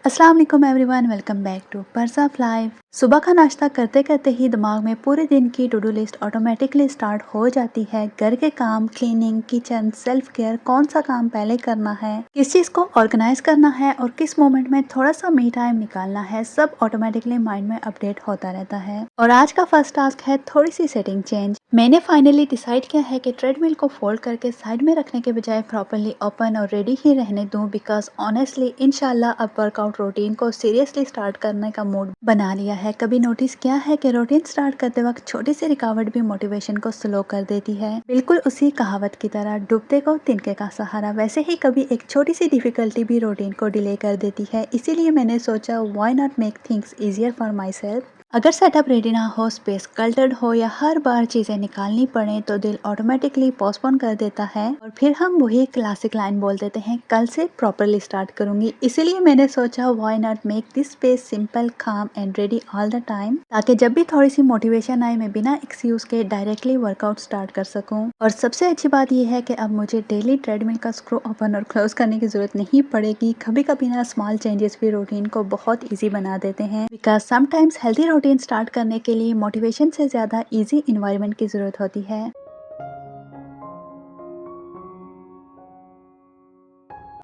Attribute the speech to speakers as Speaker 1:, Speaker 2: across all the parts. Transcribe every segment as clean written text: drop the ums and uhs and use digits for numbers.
Speaker 1: अस्सलाम वालेकुम everyone, welcome back to purse of life. सुबह का नाश्ता करते करते ही दिमाग में पूरे दिन की to do list automatically start हो जाती है। घर के काम, क्लीनिंग, किचन, सेल्फ केयर, कौन सा काम पहले करना है, किस चीज़ को ऑर्गेनाइज करना है और किस मोमेंट में थोड़ा सा मी टाइम निकालना है, सब ऑटोमेटिकली माइंड में अपडेट होता रहता है। और आज का फर्स्ट टास्क है थोड़ी सी सेटिंग चेंज। मैंने फाइनली डिसाइड किया है कि ट्रेडमिल को फोल्ड करके साइड में रखने के बजाय प्रॉपरली ओपन और रेडी ही रहने दूं, बिकॉज ऑनेस्टली इंशाल्लाह अब वर्कआउट रूटीन को सीरियसली स्टार्ट करने का मूड बना लिया है। कभी नोटिस किया है कि रूटीन स्टार्ट करते वक्त छोटी सी रुकावट भी मोटिवेशन को स्लो कर देती है, बिल्कुल उसी कहावत की तरह डूबते को तिनके का सहारा। वैसे ही कभी एक छोटी सी डिफिकल्टी भी रूटीन को डिले कर देती है, इसीलिए मैंने सोचा why not make things easier for my self. अगर सेटअप रेडी ना हो, स्पेस क्लटर्ड हो या हर बार चीजें निकालनी पड़े तो दिल ऑटोमेटिकली पोस्टपोन कर देता है और फिर हम वही क्लासिक लाइन बोल देते हैं, कल से प्रॉपरली स्टार्ट करूंगी। इसीलिए मैंने सोचा why not make this space simple, calm and ready all the time, ताकि जब भी थोड़ी सी मोटिवेशन आए मैं बिना एक्सक्यूज के डायरेक्टली वर्कआउट स्टार्ट कर सकूं। और सबसे अच्छी बात यह है कि अब मुझे डेली ट्रेडमिल का स्क्रू ओपन और क्लोज करने की जरूरत नहीं पड़ेगी। कभी कभी ना स्मॉल चेंजेस भी रूटीन को बहुत ईजी बना देते हैं, because sometimes healthy routine start करने के लिए मोटिवेशन से ज्यादा इजी इन्वायरमेंट की जरूरत होती है।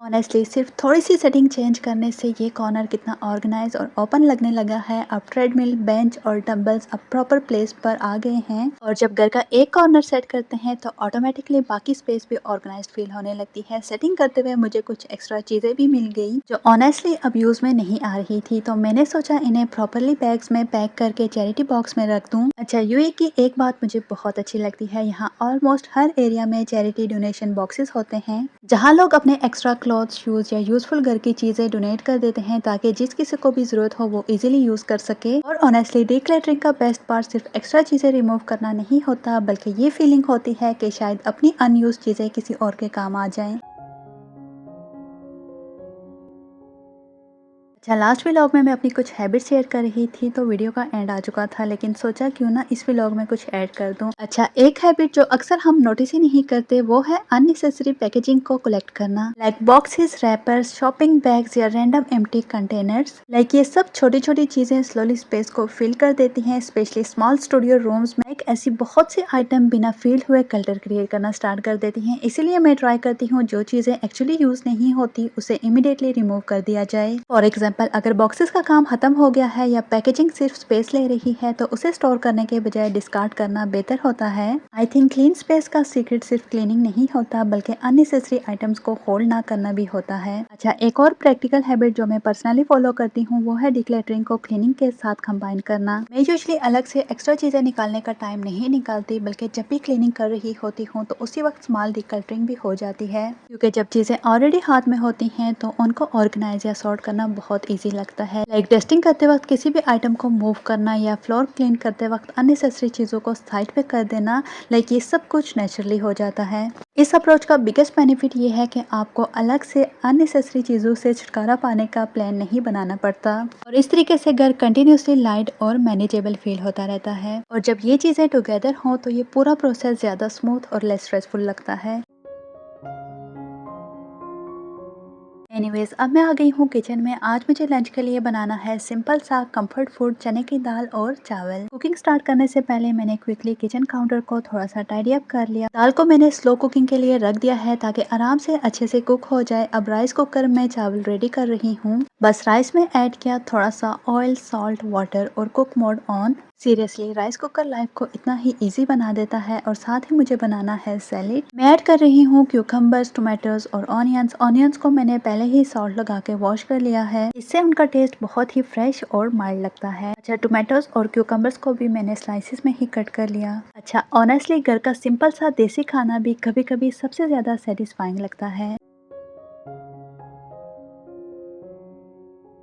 Speaker 1: ऑनेस्टली सिर्फ थोड़ी सी सेटिंग चेंज करने से ये कॉर्नर कितना ऑर्गेनाइज और ओपन लगने लगा है। अब ट्रेडमिल, बेंच और डंबल्स अब प्रॉपर प्लेस पर आ गए हैं और जब घर का एक कॉर्नर सेट करते हैं तो ऑटोमेटिकली बाकी स्पेस भी ऑर्गेनाइज फील होने लगती है। सेटिंग करते हुए मुझे कुछ एक्स्ट्रा चीजें भी मिल गई जो ऑनेस्टली अब यूज में नहीं आ रही थी, तो मैंने सोचा इन्हें प्रॉपरली बैग्स में पैक करके चैरिटी बॉक्स में रख दूं। अच्छा, यूए की एक बात मुझे बहुत अच्छी लगती है, यहाँ ऑलमोस्ट हर एरिया में चैरिटी डोनेशन बॉक्सेस होते हैं जहाँ लोग अपने एक्स्ट्रा क्लॉथ, शूज या यूजफुल घर की चीजें डोनेट कर देते हैं ताकि जिस किसी को भी जरूरत हो वो इजीली यूज कर सके। और ऑनेस्टली डिक्लटरिंग का बेस्ट पार्ट सिर्फ एक्स्ट्रा चीजें रिमूव करना नहीं होता, बल्कि ये फीलिंग होती है कि शायद अपनी अनयूज चीजें किसी और के काम आ जाएं। अच्छा, लास्ट व्लॉग में मैं अपनी कुछ हैबिट शेयर कर रही थी तो वीडियो का एंड आ चुका था, लेकिन सोचा क्यों ना इस व्लॉग में कुछ ऐड कर दूं। अच्छा, एक हैबिट जो अक्सर हम नोटिस ही नहीं करते वो है अननेसेसरी पैकेजिंग को कलेक्ट करना, like boxes, rappers, shopping bags या रैंडम एम्प्टी कंटेनर्स। लाइक ये सब छोटी छोटी चीजें स्लोली स्पेस को फिल कर देती हैं, स्पेशली स्मॉल स्टूडियो रूम्स में। एक ऐसी बहुत सी आइटम बिना फील हुए कल्टर क्रिएट करना स्टार्ट कर देती हैं। इसीलिए मैं ट्राई करती हूँ जो चीजें एक्चुअली यूज नहीं होती उसे इमीडिएटली रिमूव कर दिया जाए। फॉर एग्जाम्पल, अगर बॉक्सेस का काम खत्म हो गया है या पैकेजिंग सिर्फ स्पेस ले रही है तो उसे स्टोर करने के बजाय डिस्कार्ड करना बेहतर होता है। आई थिंक क्लीन स्पेस का सीक्रेट सिर्फ क्लीनिंग नहीं होता, बल्कि अननेसेसरी आइटम्स को होल्ड ना करना भी होता है। अच्छा, एक और प्रैक्टिकल हैबिट जो मैं पर्सनली फॉलो करती हूँ वो है डिक्लटरिंग को क्लीनिंग के साथ कंबाइन करना। मैं यूजुअली अलग से एक्स्ट्रा चीजें निकालने का टाइम नहीं निकालती, बल्कि जब भी क्लीनिंग कर रही होती हूँ तो उसी वक्त स्मॉल डिक्लटरिंग भी हो जाती है, क्योंकि जब चीजें ऑलरेडी हाथ में होती हैं तो उनको ऑर्गेनाइज या सॉर्ट करना बहुत इजी लगता है। लाइक डस्टिंग करते वक्त किसी भी आइटम को मूव करना या फ्लोर क्लीन करते वक्त अननेसेसरी चीजों को साइड पे कर देना, लाइक ये सब कुछ नेचुरली हो जाता है। इस अप्रोच का बिगेस्ट बेनिफिट ये है कि आपको अलग से अननेसेसरी चीजों से छुटकारा पाने का प्लान नहीं बनाना पड़ता और इस तरीके से घर कंटिन्यूसली लाइट और मैनेजेबल फील होता रहता है। और जब ये चीजें टुगेदर हों तो ये पूरा प्रोसेस ज्यादा स्मूथ और लेस स्ट्रेसफुल लगता है। एनीवेज, अब मैं आ गई हूँ किचन में। आज मुझे लंच के लिए बनाना है सिंपल सा कंफर्ट फूड, चने की दाल और चावल। कुकिंग स्टार्ट करने से पहले मैंने क्विकली किचन काउंटर को थोड़ा सा टाइडी अप कर लिया। दाल को मैंने स्लो कुकिंग के लिए रख दिया है ताकि आराम से अच्छे से कुक हो जाए। अब राइस कुकर में चावल रेडी कर रही हूँ। बस राइस में ऐड किया थोड़ा सा ऑयल, सॉल्ट, वाटर और cook mode on. Seriously rice cooker life को इतना ही इजी बना देता है। और साथ ही मुझे बनाना है सैलेड। मैं ऐड कर रही हूँ क्यूकम्बर्स, टोमेटोज और ऑनियंस। ऑनियंस को मैंने पहले ही सॉल्ट लगा के वॉश कर लिया है, इससे उनका टेस्ट बहुत ही फ्रेश और माइल्ड लगता है। अच्छा, टोमेटोज और क्यूकम्बर्स को भी मैंने स्लाइसिस में ही कट कर लिया। अच्छा, ऑनेस्टली घर का सिंपल सा देसी खाना भी कभी कभी सबसे ज्यादा सेटिस्फाइंग लगता है।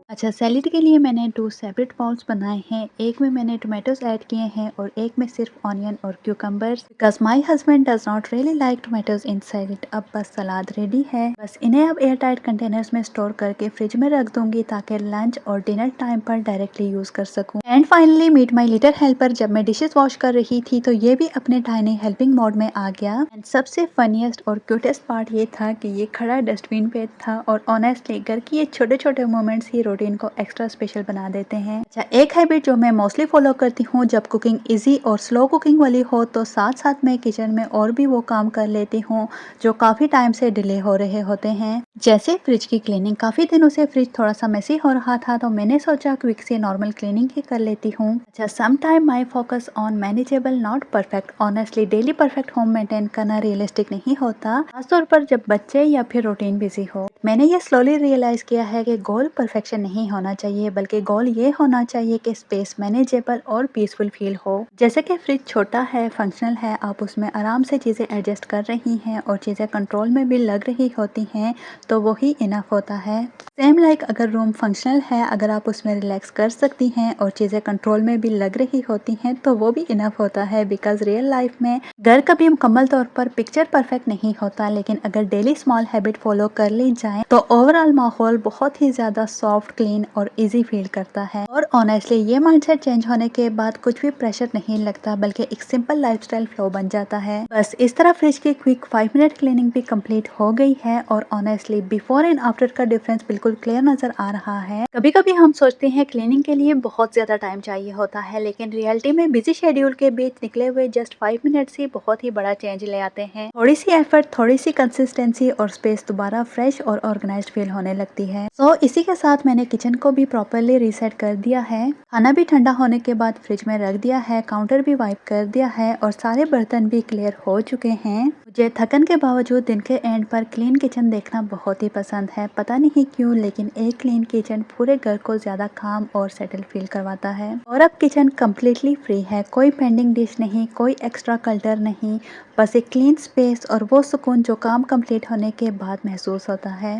Speaker 1: अच्छा, सैलेड के लिए मैंने 2 सेपरेट बाउल्स बनाए हैं। एक में मैंने टोमेटोज ऐड किए हैं और एक में सिर्फ ऑनियन और cucumbers, because my husband does not really like tomatoes in salad. अब बस सलाद रेडी है। बस इन्हें अब एयर टाइट कंटेनर्स में स्टोर करके फ्रिज में रख दूंगी ताकि लंच और डिनर टाइम पर डायरेक्टली यूज कर सकूं। And finally meet my little helper. जब मैं डिशेस वॉश कर रही थी तो ये भी अपने टाइनी हेल्पिंग मोड में आ गया। एंड सबसे फनीएस्ट और क्यूटेस्ट पार्ट ये था कि ये खड़ा डस्टबिन पे था। और ऑनेस्टली घर की ये छोटे छोटे मोमेंट्स ही रूटीन को एक्स्ट्रा स्पेशल बना देते हैं। अच्छा, एक हैबिट जो मैं मोस्टली फॉलो करती हूँ जब कुकिंग इजी और स्लो कुकिंग वाली हो तो साथ साथ मैं किचन में और भी वो काम कर लेती हूँ जो काफ़ी टाइम से डिले हो रहे होते हैं। जैसे फ्रिज की क्लीनिंग, काफ़ी दिनों से फ्रिज थोड़ा सा मेसी हो रहा था तो मैंने सोचा क्विक से नॉर्मल क्लीनिंग ही कर लेती हूँ। अच्छा, some time my focus on manageable not perfect. Honestly daily perfect home maintain करना रियलिस्टिक नहीं होता, खासतौर पर जब बच्चे या फिर रूटीन बिजी हो। मैंने ये स्लोली रियलाइज किया है कि गोल परफेक्शन नहीं होना चाहिए, बल्कि गोल ये होना चाहिए कि स्पेस मैनेजेबल और पीसफुल फील हो। जैसे कि फ्रिज छोटा है, फंक्शनल है, आप उसमें आराम से चीज़ें एडजस्ट कर रही हैं और चीज़ें कंट्रोल में भी लग रही होती हैं तो वही इनफ होता है। सेम लाइक अगर रूम फंक्शनल है, अगर आप उसमें रिलैक्स कर सकती हैं और चीज़ें कंट्रोल में भी लग रही होती हैं तो वो भी इनफ होता है। बिकॉज रियल लाइफ में घर कभी मुकम्मल तौर पर पिक्चर परफेक्ट नहीं होता, लेकिन अगर डेली स्मॉल हैबिट फॉलो कर ली जाए तो ओवरऑल माहौल बहुत ही ज़्यादा सॉफ्ट, क्लीन और इजी फील करता है। और ऑनेस्टली ये माइंडसेट चेंज होने के बाद कुछ भी प्रेशर नहीं लगता, बल्कि एक सिंपल लाइफस्टाइल फ्लो बन जाता है। बस इस तरह फ्रिज की क्विक 5 मिनट क्लीनिंग भी कंप्लीट हो गई है और ऑनेस्टली बिफोर एंड आफ्टर का डिफरेंस बिल्कुल क्लियर नजर आ रहा है। कभी कभी हम सोचते हैं क्लीनिंग के लिए बहुत ज्यादा टाइम चाहिए होता है, लेकिन रियलिटी में बिजी शेड्यूल के बीच निकले हुए जस्ट 5 मिनट्स ही बहुत ही बड़ा चेंज ले आते हैं। थोड़ी सी एफर्ट, थोड़ी सी कंसिस्टेंसी और स्पेस दोबारा फ्रेश और ऑर्गेनाइज्ड फील होने लगती है। सो इसी के साथ मैंने किचन को भी प्रॉपरली रीसेट कर दिया है, खाना भी ठंडा होने के बाद फ्रिज में रख दिया है, काउंटर भी वाइप कर दिया है और सारे बर्तन भी क्लियर हो चुके हैं। मुझे थकन के बावजूद दिन के एंड पर क्लीन किचन देखना बहुत ही पसंद है। पता नहीं क्यों, लेकिन एक क्लीन किचन पूरे घर को ज्यादा काम और सेटल फील करवाता है। और अब किचन कम्प्लीटली फ्री है, कोई पेंडिंग डिश नहीं, कोई एक्स्ट्रा क्लटर नहीं, बस एक क्लीन स्पेस और वो सुकून जो काम कंप्लीट होने के बाद महसूस होता है।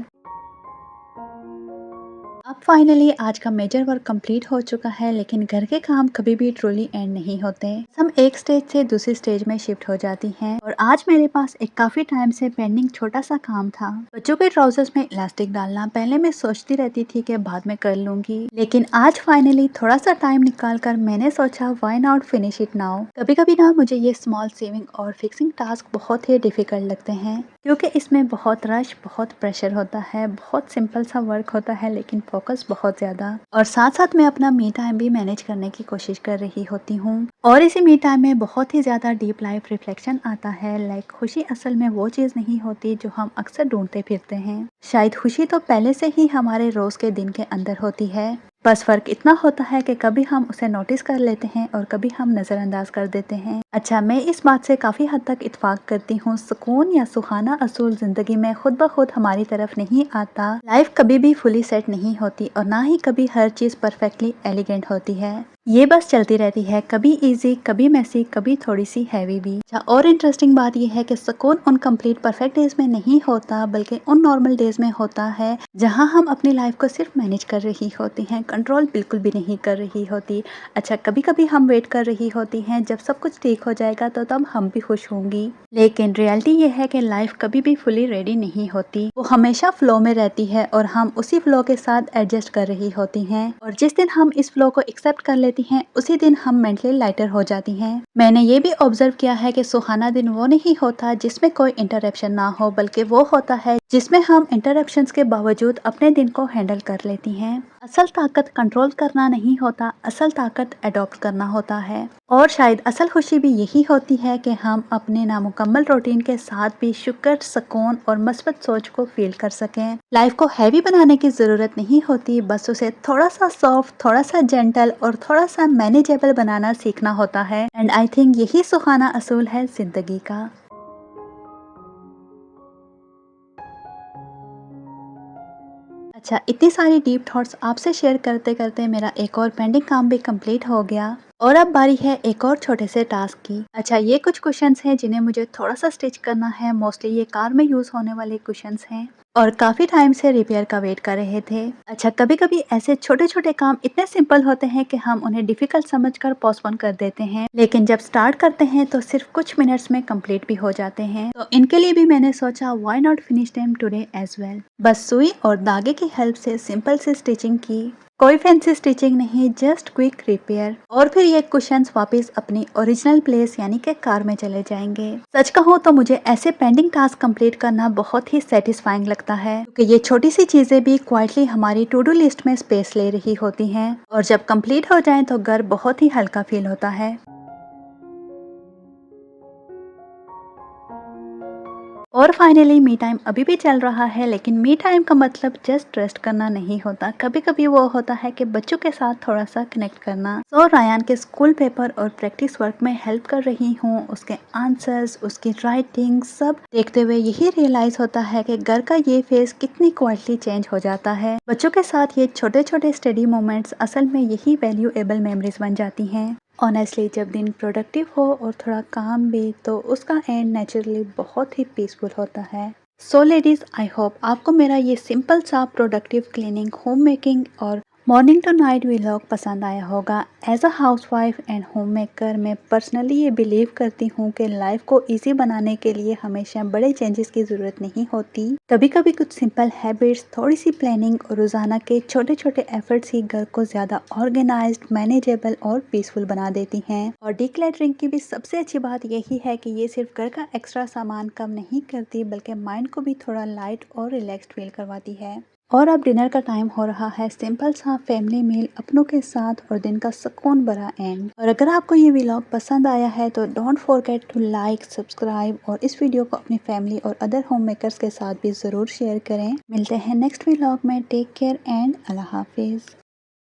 Speaker 1: अब फाइनली आज का मेजर वर्क कंप्लीट हो चुका है, लेकिन घर के काम कभी भी ट्रूली एंड नहीं होते। हम एक स्टेज से दूसरी स्टेज में शिफ्ट हो जाती हैं और आज मेरे पास एक काफी टाइम से पेंडिंग छोटा सा काम था। बच्चों के ट्राउजर्स में इलास्टिक डालना। पहले मैं सोचती रहती थी कि बाद में कर लूंगी, लेकिन आज फाइनली थोड़ा सा टाइम निकाल कर मैंने सोचा why not finish it now. कभी कभी ना मुझे ये स्मॉल सेविंग और फिक्सिंग टास्क बहुत ही डिफिकल्ट लगते हैं, क्योंकि इसमें बहुत रश, बहुत प्रेशर होता है, बहुत सिंपल सा वर्क होता है लेकिन फोकस बहुत ज्यादा। और साथ साथ मैं अपना मी टाइम भी मैनेज करने की कोशिश कर रही होती हूँ। और इसी मी टाइम में बहुत ही ज्यादा डीप लाइफ रिफ्लेक्शन आता है। लाइक खुशी असल में वो चीज नहीं होती जो हम अक्सर ढूंढते फिरते हैं। शायद खुशी तो पहले से ही हमारे रोज के दिन के अंदर होती है, बस फर्क इतना होता है कि कभी हम उसे नोटिस कर लेते हैं और कभी हम नजरअंदाज कर देते हैं। अच्छा, मैं इस बात से काफी हद तक इत्फाक करती हूँ, सुकून या सुहाना असूल जिंदगी में खुद ब खुद हमारी तरफ नहीं आता। लाइफ कभी भी फुली सेट नहीं होती और ना ही कभी हर चीज परफेक्टली एलिगेंट होती है। ये बस चलती रहती है, कभी इजी, कभी मैसी, कभी थोड़ी सी हैवी भी। अच्छा, और इंटरेस्टिंग बात यह है कि सुकून उन कंप्लीट परफेक्ट डेज में नहीं होता, बल्कि उन नॉर्मल डेज में होता है जहां हम अपनी लाइफ को सिर्फ मैनेज कर रही होती हैं, कंट्रोल बिल्कुल भी नहीं कर रही होती। अच्छा, कभी कभी हम वेट कर रही होती हैं जब सब कुछ ठीक हो जाएगा तो तब हम भी खुश होंगी, लेकिन रियलिटी ये है कि लाइफ कभी भी फुली रेडी नहीं होती। वो हमेशा फ्लो में रहती है और हम उसी फ्लो के साथ एडजस्ट कर रही होती हैं। और जिस दिन हम इस फ्लो को एक्सेप्ट कर लेती हैं उसी दिन हम मेंटली लाइटर हो जाती हैं। मैंने ये भी ऑब्जर्व किया है कि सुहाना दिन वो नहीं होता जिसमें कोई इंटरप्शन ना हो, बल्कि वो होता है जिसमें हम इंटरप्शंस के बावजूद अपने दिन को हैंडल कर लेती हैं। असल ताकत कंट्रोल करना नहीं होता, असल ताकत अडॉप्ट करना होता है। और शायद असल खुशी भी यही होती है कि हम अपने नामुकम्मल रूटीन के साथ भी शुक्र, सुकून और मस्बत सोच को फील कर सकें। लाइफ को हैवी बनाने की जरूरत नहीं होती, बस उसे थोड़ा सा सॉफ्ट, थोड़ा सा जेंटल और थोड़ा सा मैनेजेबल बनाना सीखना होता है। एंड आई थिंक यही सुहाना असूल है जिंदगी का। अच्छा, इतनी सारी डीप थॉट्स आपसे शेयर करते करते मेरा एक और पेंडिंग काम भी कंप्लीट हो गया और अब बारी है एक और छोटे से टास्क की। अच्छा, ये कुछ क्वेश्चंस हैं जिन्हें मुझे थोड़ा सा स्टिच करना है। मोस्टली ये कार में यूज होने वाले क्वेश्चंस हैं और काफी टाइम से रिपेयर का वेट कर रहे थे। अच्छा, कभी कभी ऐसे छोटे छोटे काम इतने सिंपल होते हैं कि हम उन्हें डिफिकल्ट समझकर पोस्टपोन कर देते हैं, लेकिन जब स्टार्ट करते हैं तो सिर्फ कुछ मिनट्स में कंप्लीट भी हो जाते हैं। तो इनके लिए भी मैंने सोचा why not finish them today as well. बस सुई और धागे की हेल्प से सिंपल से स्टिचिंग की, कोई फैंसी स्टिचिंग नहीं, जस्ट क्विक रिपेयर। और फिर ये कुशन्स वापस अपनी ओरिजिनल प्लेस यानी कि कार में चले जाएंगे। सच कहूँ तो मुझे ऐसे पेंडिंग टास्क कंप्लीट करना बहुत ही सेटिस्फाइंग लगता है, क्योंकि ये छोटी सी चीजें भी क्वाइटली हमारी टू डू लिस्ट में स्पेस ले रही होती हैं और जब कंप्लीट हो जाएं तो घर बहुत ही हल्का फील होता है। और फाइनली मी टाइम अभी भी चल रहा है, लेकिन मी टाइम का मतलब जस्ट रेस्ट करना नहीं होता। कभी कभी वो होता है कि बच्चों के साथ थोड़ा सा कनेक्ट करना। सो रायान के स्कूल पेपर और प्रैक्टिस वर्क में हेल्प कर रही हूँ। उसके आंसर्स, उसकी राइटिंग सब देखते हुए यही रियलाइज होता है कि घर का ये फेस कितनी क्वाइटली चेंज हो जाता है। बच्चों के साथ ये छोटे छोटे स्टडी मोमेंट्स असल में यही वैल्यूएबल मेमोरीज बन जाती हैं। ऑनेस्टली जब दिन प्रोडक्टिव हो और थोड़ा काम भी, तो उसका एंड नेचुरली बहुत ही पीसफुल होता है। सो लेडीज, आई होप आपको मेरा ये सिंपल सा प्रोडक्टिव क्लीनिंग, होम मेकिंग और मॉर्निंग टू नाइट व्लॉग पसंद आया होगा। As a housewife and home maker मैं पर्सनली ये बिलीव करती हूँ कि लाइफ को इजी बनाने के लिए हमेशा बड़े चेंजेस की ज़रूरत नहीं होती। कभी कभी कुछ सिंपल हैबिट्स, थोड़ी सी प्लानिंग और रोज़ाना के छोटे छोटे एफर्ट्स ही घर को ज़्यादा ऑर्गेनाइज्ड, मैनेजेबल और पीसफुल बना देती हैं। और डिक्लटरिंग की भी सबसे अच्छी बात यही है कि ये सिर्फ घर का एक्स्ट्रा सामान कम नहीं करती, बल्कि माइंड को भी थोड़ा लाइट और रिलैक्स्ड फील करवाती है। और अब डिनर का टाइम हो रहा है। सिंपल सा फैमिली मील अपनों के साथ और दिन का सुकून भरा एंड। और अगर आपको ये व्लॉग पसंद आया है तो don't forget to like, subscribe और इस वीडियो को अपनी फैमिली और अदर होम मेकर्स के साथ भी ज़रूर शेयर करें। मिलते हैं नेक्स्ट व्लॉग में। टेक केयर एंड अल्लाह हाफिज़।